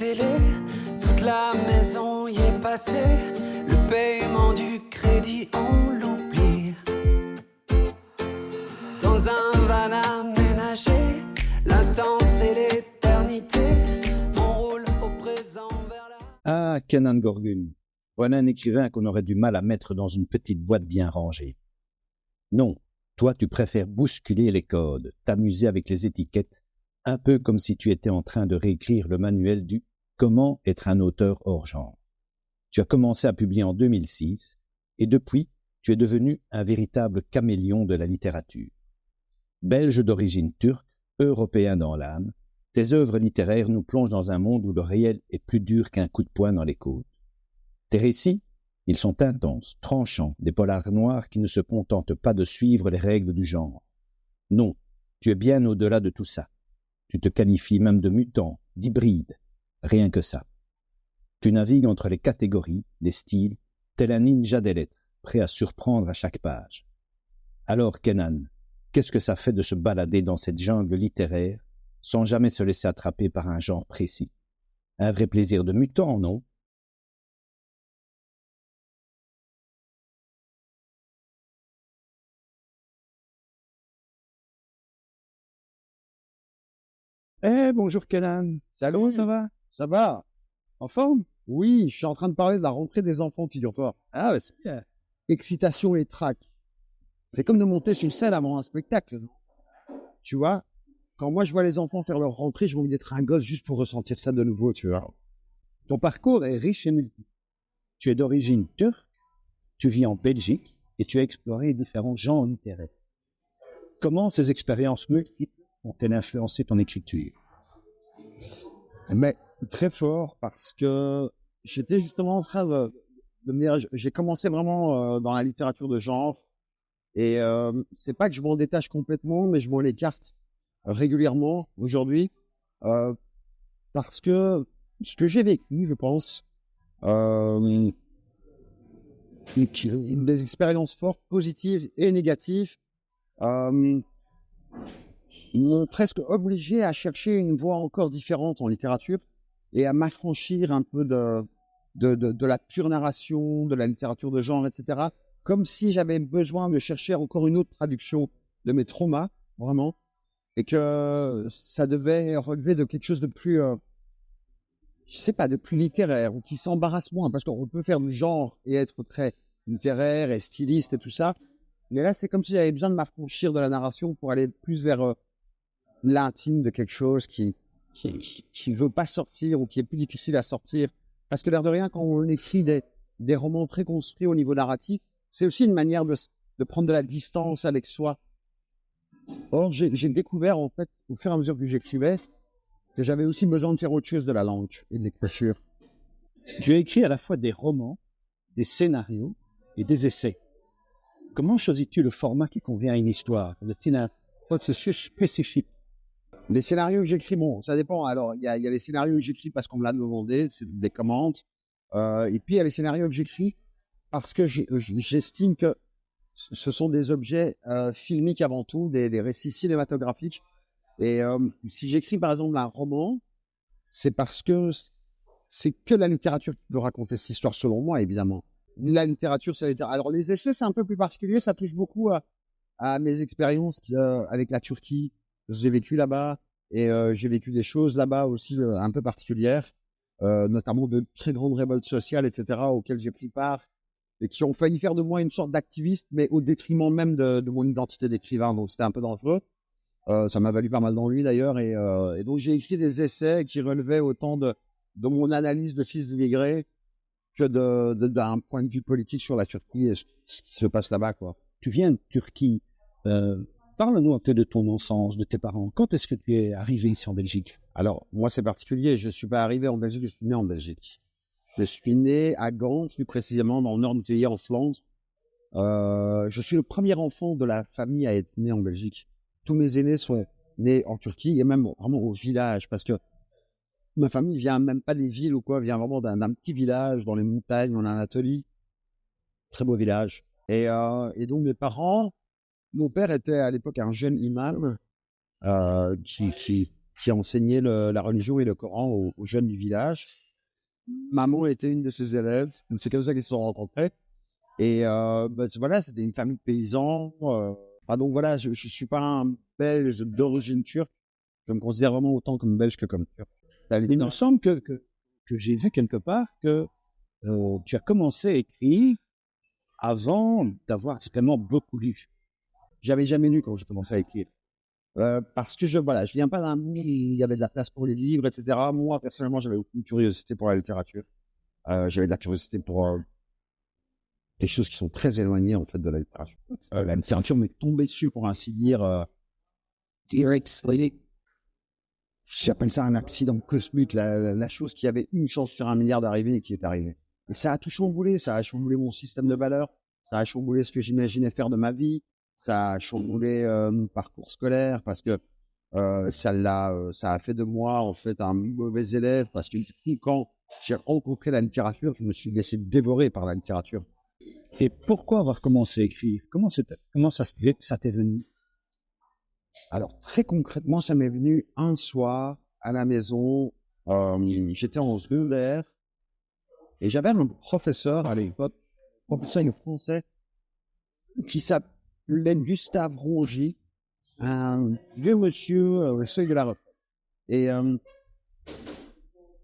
télé, toute la maison y est passée. Le paiement du crédit, on l'oublie. Dans un van aménagé, l'instant c'est l'éternité. On roule au présent vers la... Ah, Kenan Gorgun, voilà un écrivain qu'on aurait du mal à mettre dans une petite boîte bien rangée. Non, toi tu préfères bousculer les codes, t'amuser avec les étiquettes, un peu comme si tu étais en train de réécrire le manuel du « Comment être un auteur hors genre ». Tu as commencé à publier en 2006 et depuis, tu es devenu un véritable caméléon de la littérature. Belge d'origine turque, européen dans l'âme, tes œuvres littéraires nous plongent dans un monde où le réel est plus dur qu'un coup de poing dans les côtes. Tes récits, ils sont intenses, tranchants, des polars noirs qui ne se contentent pas de suivre les règles du genre. Non, tu es bien au-delà de tout ça. Tu te qualifies même de mutant, d'hybride, rien que ça. Tu navigues entre les catégories, les styles, tel un ninja des lettres, prêt à surprendre à chaque page. Alors, Kenan, qu'est-ce que ça fait de se balader dans cette jungle littéraire sans jamais se laisser attraper par un genre précis? Un vrai plaisir de mutant, non? Bonjour Kenan. Salut, Comment ça va? ça va? En forme? Oui, je suis en train de parler de la rentrée des enfants, figure-toi. Ah, c'est bien. Excitation et trac. C'est comme de monter sur une scène avant un spectacle, non? Tu vois, quand moi je vois les enfants faire leur rentrée, j'ai envie d'être un gosse juste pour ressentir ça de nouveau, tu vois. Ton parcours est riche et multiple. Tu es d'origine turque, tu vis en Belgique et tu as exploré différents genres littéraires. Comment ces expériences multiples ont-elles influencé ton écriture? Mais très fort parce que j'étais justement en train de me dire, j'ai commencé vraiment dans la littérature de genre et c'est pas que je m'en détache complètement, mais je m'en écarte régulièrement aujourd'hui parce que ce que j'ai vécu, je pense, des expériences fortes, positives et négatives, m'ont presque obligé à chercher une voie encore différente en littérature et à m'affranchir un peu de la pure narration, de la littérature de genre, etc. Comme si j'avais besoin de chercher encore une autre traduction de mes traumas, vraiment, et que ça devait relever de quelque chose de plus, je sais pas, de plus littéraire, ou qui s'embarrasse moins, parce qu'on peut faire du genre et être très littéraire et styliste et tout ça, mais là, c'est comme si j'avais besoin de m'affranchir de la narration pour aller plus vers l'intime de quelque chose qui veut pas sortir ou qui est plus difficile à sortir. Parce que l'air de rien, quand on écrit des romans très construits au niveau narratif, c'est aussi une manière de prendre de la distance avec soi. Or, j'ai découvert, en fait, au fur et à mesure que j'écrivais, que j'avais aussi besoin de faire autre chose de la langue et de l'écriture. Tu as écrit à la fois des romans, des scénarios et des essais. Comment choisis-tu le format qui convient à une histoire? Est-il un processus spécifique? Les scénarios que j'écris, bon, ça dépend. Alors, il y a les scénarios que j'écris parce qu'on me l'a demandé, c'est des commandes. Et puis, il y a les scénarios que j'écris parce que j'estime que ce sont des objets filmiques avant tout, des récits cinématographiques. Et si j'écris, par exemple, un roman, c'est parce que c'est que la littérature qui peut raconter cette histoire, selon moi, évidemment. La littérature, c'est la littérature. Alors, les essais, c'est un peu plus particulier. Ça touche beaucoup à mes expériences avec la Turquie. J'ai vécu là-bas et j'ai vécu des choses là-bas aussi un peu particulières, notamment de très grandes révoltes sociales, etc., auxquelles j'ai pris part et qui ont failli faire de moi une sorte d'activiste, mais au détriment même de mon identité d'écrivain. Donc, c'était un peu dangereux. Ça m'a valu pas mal d'ennuis d'ailleurs. Et donc, j'ai écrit des essais qui relevaient autant de mon analyse de fils d'immigré que d'un point de vue politique sur la Turquie et ce qui se passe là-bas, quoi. Tu viens de Turquie. Parle-nous un peu de ton enfance, de tes parents. Quand est-ce que tu es arrivé ici en Belgique? Alors, moi, c'est particulier. Je ne suis pas arrivé en Belgique, je suis né en Belgique. Je suis né à Gand, plus précisément dans le nord du pays, en Flandre. Je suis le premier enfant de la famille à être né en Belgique. Tous mes aînés sont nés en Turquie et même vraiment au village, parce que ma famille vient même pas des villes ou quoi, vient vraiment d'un petit village dans les montagnes, en Anatolie. Très beau village. Et donc, mes parents... Mon père était à l'époque un jeune imam qui qui enseignait la religion et le Coran aux jeunes du village. Maman était une de ses élèves, c'est comme ça qu'ils se sont rencontrés. Et voilà, c'était une famille de paysans. Donc voilà, je ne suis pas un Belge d'origine turque. Je me considère vraiment autant comme Belge que comme Turc. Il me semble que j'ai vu quelque part que tu as commencé à écrire avant d'avoir vraiment beaucoup lu. J'avais jamais lu quand j'ai commencé à écrire. Parce que je viens pas d'un monde où il y avait de la place pour les livres, etc. Moi, personnellement, j'avais aucune curiosité pour la littérature. J'avais de la curiosité pour des choses qui sont très éloignées, en fait, de la littérature. La littérature m'est tombée dessus, pour ainsi dire. J'appelle ça un accident cosmique, la chose qui avait une chance sur 1 milliard d'arriver et qui est arrivée. Et ça a tout chamboulé, ça a chamboulé mon système de valeurs, ça a chamboulé ce que j'imaginais faire de ma vie, ça a chamboulé mon parcours scolaire parce que ça a fait de moi en fait un mauvais élève parce que du coup, quand j'ai rencontré la littérature, je me suis laissé dévorer par la littérature. Et pourquoi avoir commencé à écrire? Comment ça t'est venu? Alors, très concrètement, ça m'est venu un soir à la maison. J'étais en secondaire et j'avais un professeur à l'époque, professeur de français, qui s'appelait Gustave Rongy, un vieux monsieur au seuil de la retraite. Et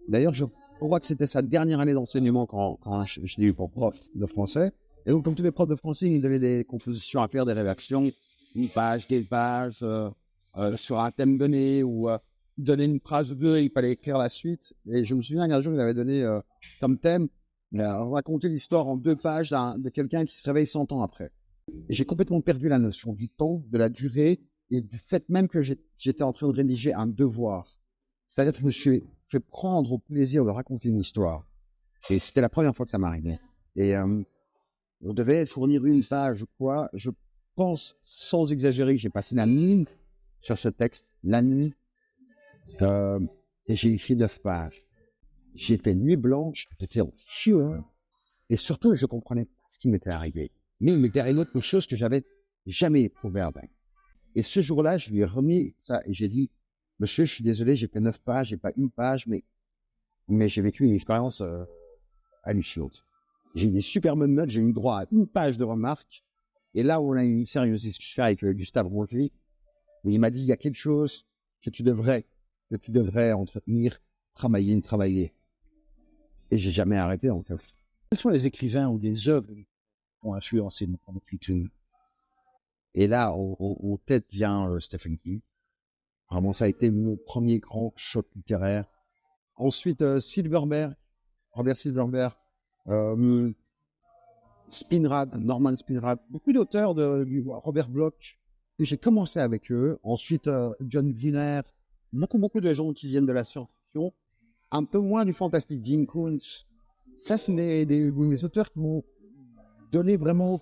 d'ailleurs, je crois que c'était sa dernière année d'enseignement quand je l'ai eu pour prof de français. Et donc, comme tous les profs de français, il donnait des compositions à faire, des rédactions. Une page, des pages sur un thème donné ou donner une phrase ou deux et il fallait écrire la suite. Et je me souviens qu'un jour, il avait donné comme thème raconter l'histoire en 2 pages de quelqu'un qui se réveille 100 ans après. Et j'ai complètement perdu la notion du temps, de la durée et du fait même que j'étais en train de rédiger un devoir. C'est-à-dire que je me suis fait prendre au plaisir de raconter une histoire. Et c'était la première fois que ça m'arrivait. Et on devait fournir une page, quoi. Je pense, sans exagérer, que j'ai passé la nuit sur ce texte, la nuit, et j'ai écrit 9 pages. J'ai fait nuit blanche, j'étais en sueur, et surtout, je comprenais pas ce qui m'était arrivé. Mais il m'était arrivé autre chose que j'avais jamais éprouvé avant. Et ce jour-là, je lui ai remis ça, et j'ai dit, monsieur, je suis désolé, j'ai fait 9 pages, j'ai pas une page, mais j'ai vécu une expérience hallucinante. J'ai eu des superbes notes, j'ai eu droit à une page de remarques, et là où on a eu une sérieuse discussion avec Gustave Rongy, il m'a dit, il y a quelque chose que tu devrais entretenir, travailler. Et j'ai jamais arrêté, en fait. Quels sont les écrivains ou les œuvres qui ont influencé ton écriture? Et là, en tête vient Stephen King. Vraiment, ça a été mon premier grand choc littéraire. Ensuite, Robert Silverberg, Norman Spinrad, beaucoup d'auteurs du Robert Bloch. Et j'ai commencé avec eux. Ensuite, John Greener, beaucoup de gens qui viennent de la science-fiction. Un peu moins du fantastique, Dean Koontz. Ça, c'est des auteurs qui m'ont donné vraiment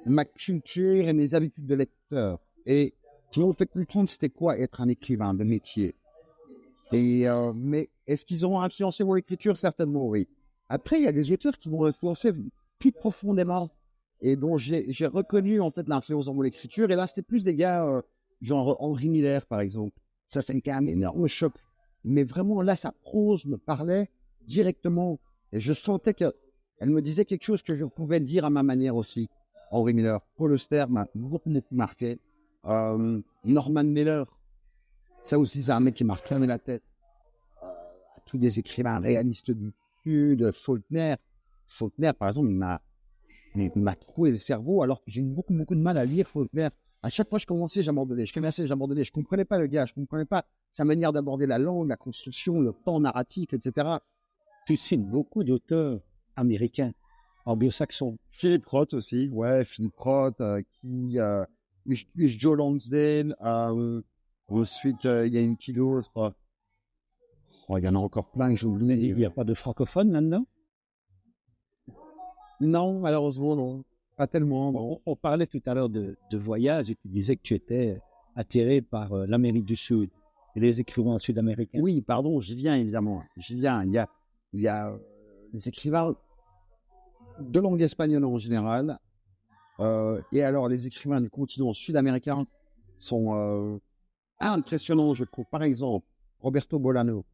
ma culture et mes habitudes de lecteur. Et qui m'ont fait comprendre c'était quoi être un écrivain de métier. Et, mais est-ce qu'ils ont influencé mon écriture? Certainement, oui. Après, il y a des auteurs qui m'ont influencé plus profondément et dont j'ai reconnu en fait l'influence dans mon écriture. Et là, c'était plus des gars genre Henry Miller, par exemple. Ça, c'est un énorme choc. Mais vraiment, là, sa prose me parlait directement. Et je sentais qu'elle me disait quelque chose que je pouvais dire à ma manière aussi. Henry Miller. Paul Auster m'a beaucoup marqué. Norman Mailer. Ça aussi, c'est un mec qui m'a fermé la tête. Tous des écrivains réalistes du Sud. Faulkner, par exemple, il m'a troué le cerveau alors que j'ai eu beaucoup de mal à lire Faulkner. À chaque fois que je commençais, j'abandonnais. Je comprenais pas le gars, je comprenais pas sa manière d'aborder la langue, la construction, le pan narratif, etc. Tu cites beaucoup d'auteurs américains, anglo-saxons. Philip Roth aussi, Philip Roth, Joe Lansdale. Ensuite, il y a une qui d'autre. Il y en a encore plein que j'ai oublié. Il n'y a pas de francophones là-dedans? Non, malheureusement, non. Pas tellement. Bon. On parlait tout à l'heure de voyage et tu disais que tu étais attiré par l'Amérique du Sud et les écrivains sud-américains. Oui, pardon, j'y viens évidemment. Il y a les écrivains de langue espagnole en général. Et alors, les écrivains du continent sud-américain sont impressionnants, je trouve. Par exemple, Roberto Bolano,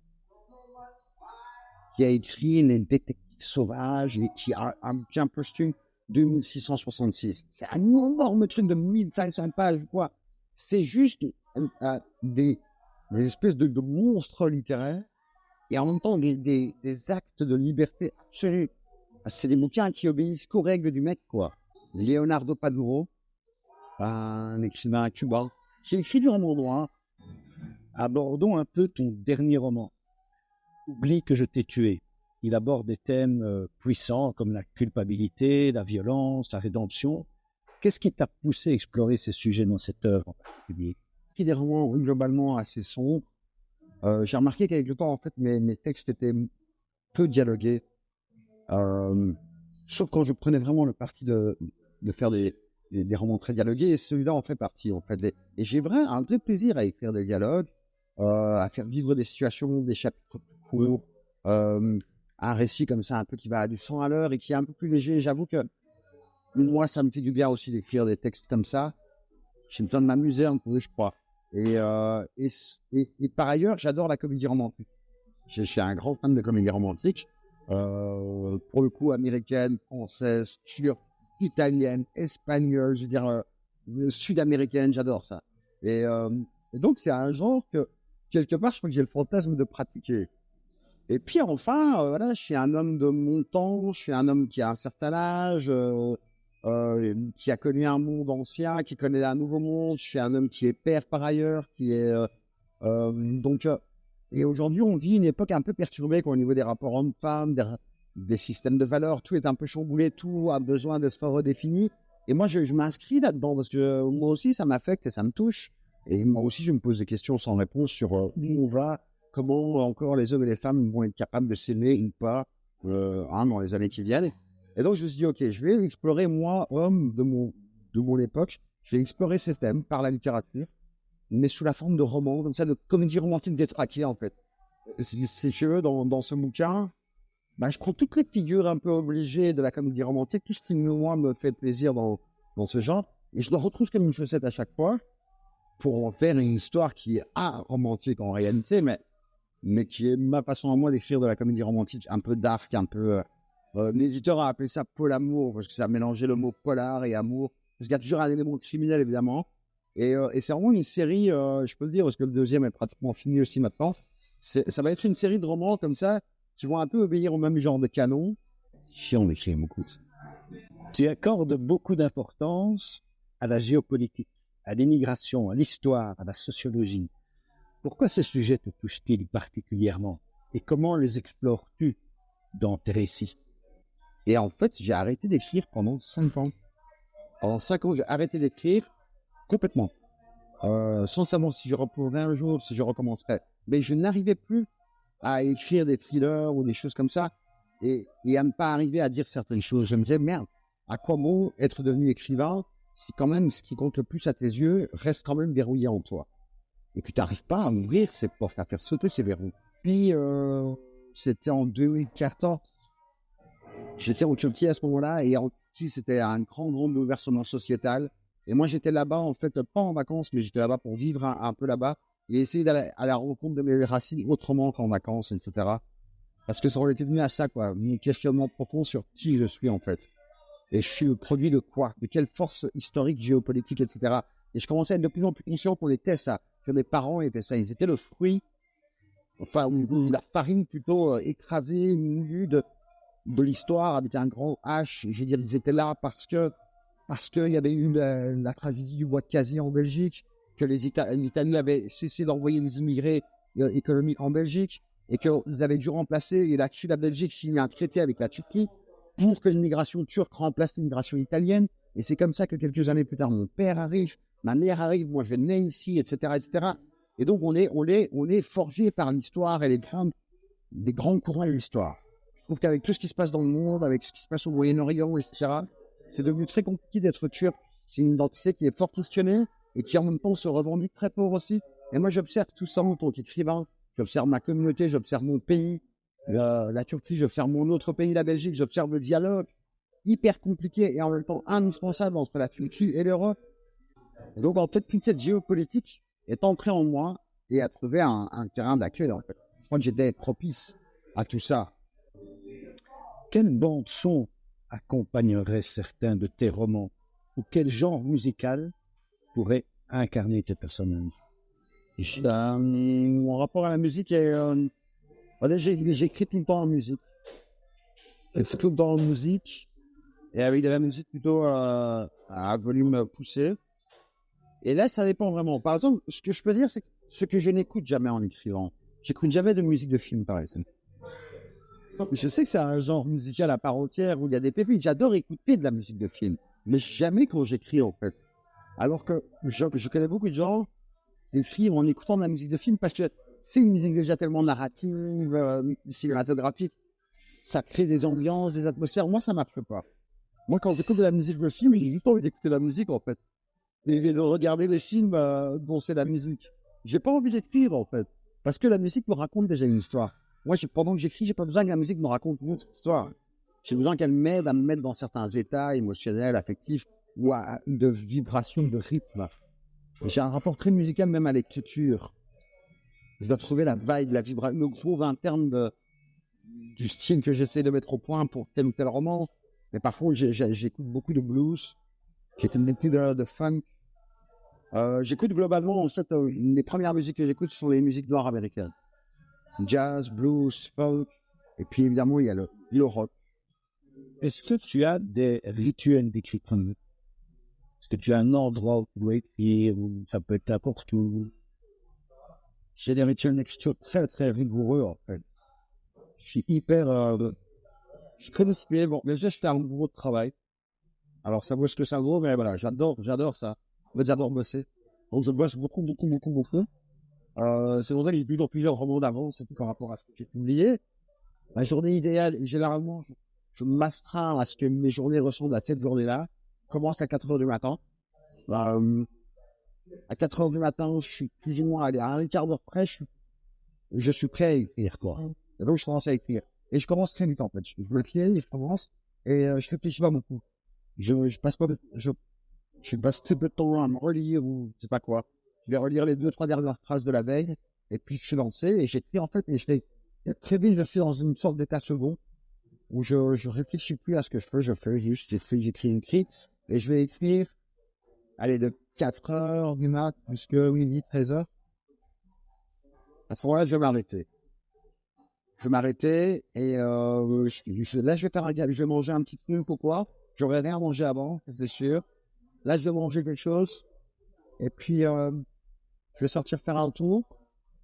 qui a écrit Les Détectives Sauvages et qui a un bouquin posthume 2666. C'est un énorme truc de 1500 pages, quoi. C'est juste des espèces de monstres littéraires et en même temps des actes de liberté absolue. C'est des bouquins qui obéissent qu'aux règles du mec, quoi. Leonardo Paduro, un écrivain cubain, qui écrit du roman noir. Abordons un peu ton dernier roman. Oublie que je t'ai tué. Il aborde des thèmes puissants comme la culpabilité, la violence, la rédemption. Qu'est-ce qui t'a poussé à explorer ces sujets dans cette œuvre en particulier? Qui des romans globalement assez sombres. J'ai remarqué qu'avec le temps, en fait, mes textes étaient peu dialogués. Sauf quand je prenais vraiment le parti de faire des romans très dialogués, et celui-là en fait partie. En fait. Et j'ai vraiment un vrai plaisir à écrire des dialogues, à faire vivre des situations, des chapitres courts, un récit comme ça, un peu qui va à du 100 à l'heure et qui est un peu plus léger. J'avoue que moi, ça me fait du bien aussi d'écrire des textes comme ça. J'ai besoin de m'amuser un peu, je crois. Et par ailleurs, j'adore la comédie romantique. Je suis un grand fan de comédie romantique. Pour le coup, américaine, française, turque, italienne, espagnole, je veux dire, sud-américaine, j'adore ça. Et donc, c'est un genre que, quelque part, je crois que j'ai le fantasme de pratiquer. Et puis enfin, voilà, je suis un homme de mon temps, je suis un homme qui a un certain âge, qui a connu un monde ancien, qui connaît un nouveau monde. Je suis un homme qui est père par ailleurs, qui est et aujourd'hui on vit une époque un peu perturbée au niveau des rapports hommes-femmes, des systèmes de valeurs. Tout est un peu chamboulé, tout a besoin d'être redéfini. Et moi je m'inscris là-dedans parce que moi aussi ça m'affecte et ça me touche. Et moi aussi je me pose des questions sans réponse sur où on va, comment encore les hommes et les femmes vont être capables de s'aimer ou pas dans les années qui viennent. Et donc, je me suis dit, OK, je vais explorer, moi, homme de mon époque, je vais explorer ces thèmes par la littérature, mais sous la forme de romans, comme ça, de comédie romantique détraquée, en fait. Si tu veux, dans ce bouquin, je prends toutes les figures un peu obligées de la comédie romantique, tout ce qui, moi, me fait plaisir dans ce genre, et je le retrouve comme une chaussette à chaque fois, pour en faire une histoire qui est romantique en réalité, mais qui est ma façon à moi d'écrire de la comédie romantique, un peu dark, un peu... l'éditeur a appelé ça polamour, parce que ça a mélangé le mot polar et amour, parce qu'il y a toujours un élément criminel, évidemment. Et c'est vraiment une série, je peux le dire, parce que le deuxième est pratiquement fini aussi maintenant. Ça va être une série de romans comme ça, qui vont un peu obéir au même genre de canon. C'est chiant d'écrire beaucoup. Tu accordes beaucoup d'importance à la géopolitique, à l'immigration, à l'histoire, à la sociologie. Pourquoi ces sujets te touchent-ils particulièrement? Et comment les explores-tu dans tes récits? Et en fait, j'ai arrêté d'écrire pendant 5 ans. Pendant 5 ans, j'ai arrêté d'écrire complètement. Sans savoir si je reprendrais un jour, si je recommencerais. Mais je n'arrivais plus à écrire des thrillers ou des choses comme ça et à ne pas arriver à dire certaines choses. Je me disais, merde, à quoi bon être devenu écrivain si quand même ce qui compte le plus à tes yeux reste quand même verrouillé en toi et que tu n'arrives pas à ouvrir ces portes, à faire sauter ces verrous. Puis, c'était en 2014. J'étais en Turquie à ce moment-là, et en Turquie, c'était un grand bouleversement sociétal. Et moi, j'étais là-bas, en fait, pas en vacances, mais j'étais là-bas pour vivre un peu là-bas et essayer d'aller à la rencontre de mes racines autrement qu'en vacances, etc. Parce que ça aurait été venu à ça, quoi. Mon questionnement profond sur qui je suis, en fait. Et je suis le produit de quoi? De quelle force historique, géopolitique, etc. Et je commençais à être de plus en plus conscient qu'on était ça, que mes parents étaient ça. Ils étaient le fruit, enfin, ou la farine plutôt écrasée, moulue de l'histoire avec un grand H. Je veux dire, ils étaient là parce qu'il y avait eu la tragédie du bois de casier en Belgique, que l'Italie avait cessé d'envoyer des immigrés économiques en Belgique, et qu'ils avaient dû remplacer, et là-dessus, la Belgique signe un traité avec la Turquie pour que l'immigration turque remplace l'immigration italienne. Et c'est comme ça que quelques années plus tard, mon père arrive, ma mère arrive, moi je nais ici, etc., etc. Et donc, on est forgé par l'histoire et les grands courants de l'histoire. Je trouve qu'avec tout ce qui se passe dans le monde, avec ce qui se passe au Moyen-Orient, etc., c'est devenu très compliqué d'être turc. C'est une identité qui est fort questionnée et qui en même temps se revendique très fort aussi. Et moi, j'observe tout ça en tant qu'écrivain. J'observe ma communauté, j'observe mon pays, la Turquie, j'observe mon autre pays, la Belgique, j'observe le dialogue hyper compliqué et en même temps indispensable entre la Turquie et l'Europe. Et donc, en fait, toute cette géopolitique est entrée en moi et à trouver un terrain d'accueil, en fait. Je crois que j'étais propice à tout ça. Quelle bande-son accompagnerait certains de tes romans? Ou quel genre musical pourrait incarner tes personnages? Mon rapport à la musique est... j'écris tout le temps en musique. J'écris tout le temps en musique, et avec de la musique plutôt à volume poussé. Et là, ça dépend vraiment. Par exemple, ce que je peux dire, c'est que ce que je n'écoute jamais en écrivant. J'écoute jamais de musique de film, par exemple. Je sais que c'est un genre musical à part entière où il y a des pépites. J'adore écouter de la musique de film, mais jamais quand j'écris, en fait. Alors que je connais beaucoup de gens qui écrivent en écoutant de la musique de film parce que c'est une musique déjà tellement narrative, cinématographique. Ça crée des ambiances, des atmosphères. Moi, ça ne marche pas. Moi, quand j'écoute de la musique de film, j'ai juste envie d'écouter la musique, en fait. Et de regarder les films dont c'est la musique. J'ai pas envie d'écrire, en fait. Parce que la musique me raconte déjà une histoire. Moi, pendant que j'écris, j'ai pas besoin que la musique me raconte une autre histoire. J'ai besoin qu'elle m'aide à me mettre dans certains états émotionnels, affectifs, ou de vibrations, de rythme. J'ai un rapport très musical même à l'écriture. Je dois trouver la vibe, la vibration, le groove interne du style que j'essaie de mettre au point pour tel ou tel roman. Mais parfois, j'écoute beaucoup de blues, j'écoute beaucoup de funk. J'écoute globalement, en fait, les premières musiques que j'écoute sont les musiques noires américaines. Jazz, blues, folk, et puis évidemment, il y a le rock. Est-ce que tu as des rituels d'écriture? Est-ce que tu as un endroit où tu dois écrire, ou ça peut être n'importe où? J'ai des rituels d'écriture très, très rigoureux, en fait. Je suis je suis très discipliné. Bon, déjà, je fais un gros travail. Alors, ça vaut ce que ça vaut, mais voilà, j'adore ça. En fait, j'adore bosser. Donc, je bosse beaucoup. C'est pour ça que j'ai toujours plusieurs romans d'avance, par rapport à ce que j'ai publié. La journée idéale, généralement, je m'astreins à ce que mes journées ressemblent à cette journée-là. Commence à 4 heures du matin. À 4 heures du matin, je suis plus ou moins à un quart d'heure près, je suis prêt à écrire, quoi. Et donc, je commence à écrire. Et je commence très vite, en fait. Je me fie, je commence, et je réfléchis pas beaucoup. Je passe très peu de temps à me relire ou je sais pas quoi. Je vais relire les 2-3 dernières phrases de la veille, et puis je suis lancé, et j'écris, en fait, très vite, je suis dans une sorte d'état second, où je réfléchis plus à ce que je fais, j'écris, et je vais écrire, allez, de 4 heures du mat jusqu'à midi, 13 heures. À ce moment-là, je vais m'arrêter. Et là, je vais faire je vais manger un petit truc ou quoi. J'aurais rien mangé avant, c'est sûr. Là, je vais manger quelque chose. Et puis, je vais sortir faire un tour.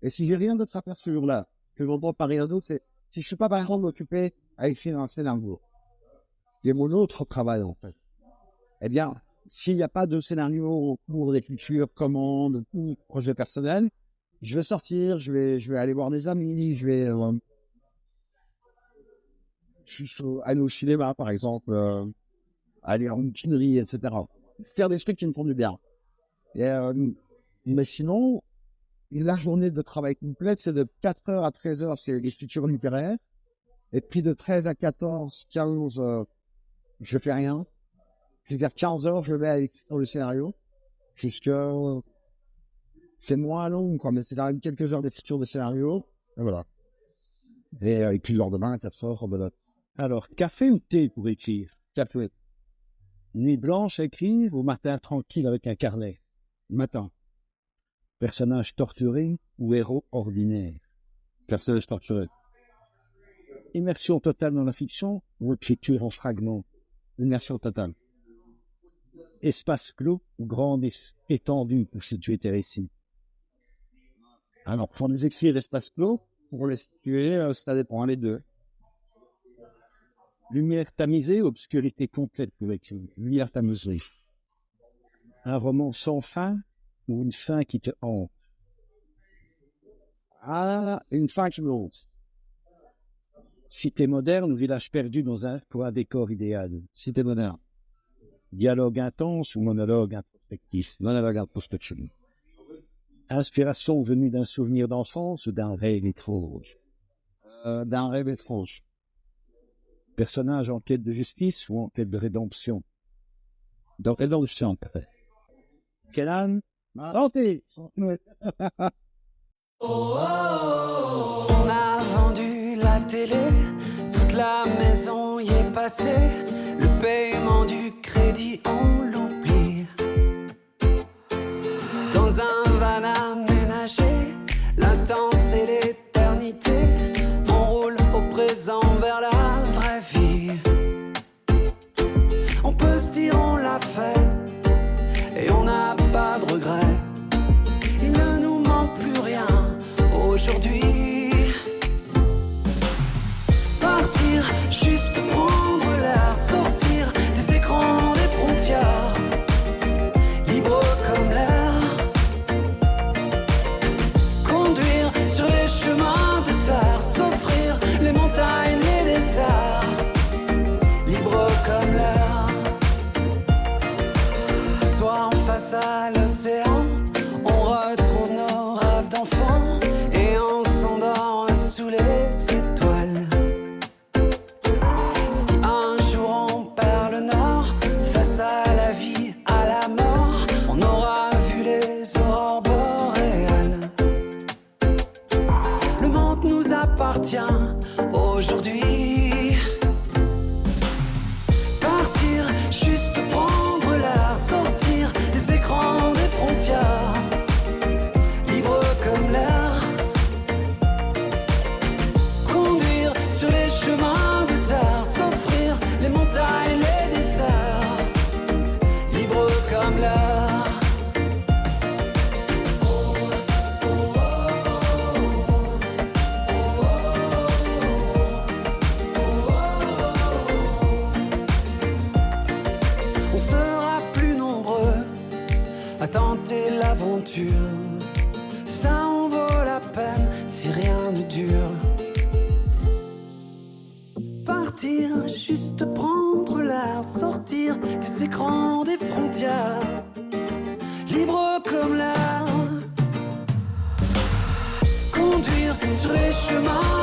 Et si j'ai rien d'autre à faire ce jour-là, que j'entends pas rien d'autre, c'est si je suis pas, par exemple, occupé à écrire un scénario, ce qui est mon autre travail, en fait. Eh bien, s'il n'y a pas de scénario en cours d'écriture, commande ou projet personnel, je vais sortir, je vais aller voir des amis, je vais aller au cinéma, par exemple, aller en mutinerie, etc. Faire des trucs qui me font du bien. Et, mais sinon, la journée de travail complète, c'est de 4 heures à 13 heures, c'est l'écriture littéraire. Et puis de 13 à 14, 15, je fais rien. Puis vers 15 heures, je vais à écrire le scénario. C'est moins long, quoi, mais c'est quand même quelques heures d'écriture de scénario. Et voilà. Et puis le lendemain, à 4 heures, rebelote. Alors, café ou thé pour écrire? Café. Nuit blanche à écrire ou matin tranquille avec un carnet? Matin. Personnage torturé ou héros ordinaire? Personnage torturé. Immersion totale dans la fiction ou écriture en fragments? Immersion totale. Espace clos ou grande étendue pour situer tes récits? Alors, pour les écrire espace clos, pour les situer, ça dépend, les deux. Lumière tamisée, obscurité complète pour écrire? Lumière tamisée. Un roman sans fin ou une fin qui te hante? Ah, une fin qui me hante. Cité moderne ou village perdu pour un décor idéal? Cité moderne. Dialogue intense ou monologue introspectif? Monologue introspectif. Inspiration venue d'un souvenir d'enfance ou d'un rêve étrange? D'un rêve étrange. Personnage en quête de justice ou en quête de rédemption? De rédemption, peut-être. Kenan, santé. On a vendu la télé, toute la maison y est passée. Le paiement du crédit, on l'oublie. Dans un van aménagé, l'instant c'est l'éternité. On roule au présent vers la vraie vie. On peut se dire on l'a fait et on n'a pas de regrets. Il ne nous manque plus rien aujourd'hui. Partir, juste prendre l'air, sortir des écrans, des frontières, libre comme l'air. Conduire sur les chemins de terre, s'offrir les montagnes, les déserts, libre comme l'air. Ce soir face à l'océan, on retrouve nos rêves d'enfants et on s'endort sous les étoiles. Si un jour on perd le nord, face à la vie, à la mort, on aura vu les aurores boréales. Le monde nous appartient aujourd'hui. Partir, juste prendre l'air, sortir des écrans, des frontières, libre comme l'air. Conduire sur les chemins de terre, s'offrir les montagnes, les déserts, libre comme l'air. On sera plus nombreux à tenter l'aventure. Ça en vaut la peine si rien ne dure. Partir, juste prendre l'air, sortir des écrans, des frontières, libre comme l'air. Conduire sur les chemins